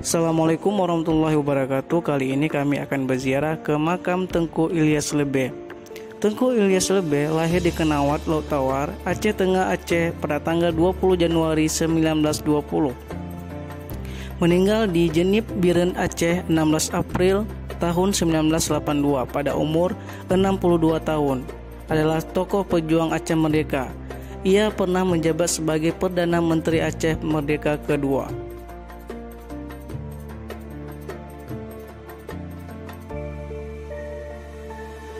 Assalamualaikum warahmatullahi wabarakatuh. Kali ini kami akan berziarah ke makam Tengku Ilyas Lebe. Tengku Ilyas Lebe lahir di Kenawat, Laut Tawar, Aceh Tengah, Aceh pada tanggal 20 Januari 1920. Meninggal di Jenip, Biren, Aceh 16 April tahun 1982 pada umur 62 tahun. Adalah tokoh pejuang Aceh Merdeka. Ia pernah menjabat sebagai Perdana Menteri Aceh Merdeka kedua.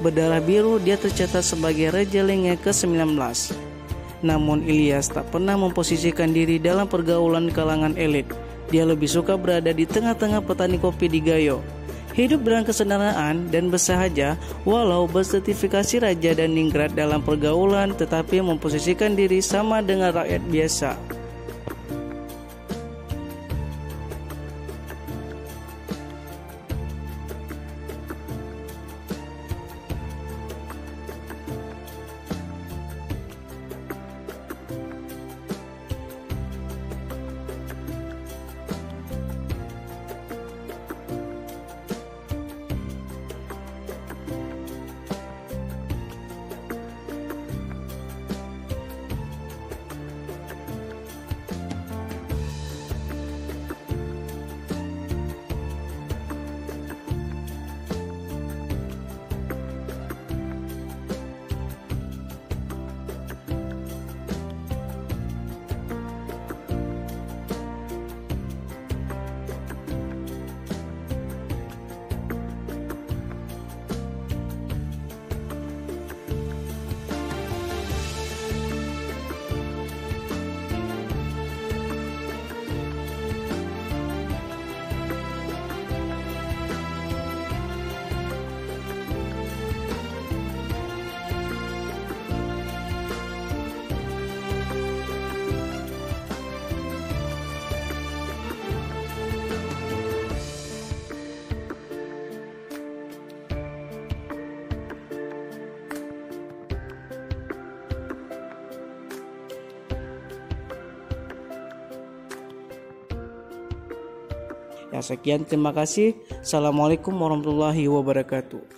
Berdarah biru, dia tercatat sebagai Raja Lenge ke-19. Namun Ilyas tak pernah memposisikan diri dalam pergaulan kalangan elit. Dia lebih suka berada di tengah-tengah petani kopi di Gayo. Hidup dengan kesederhanaan dan bersahaja, walau bersertifikasi raja dan ningrat dalam pergaulan, tetapi memposisikan diri sama dengan rakyat biasa. Ya, sekian, terima kasih. Assalamualaikum warahmatullahi wabarakatuh.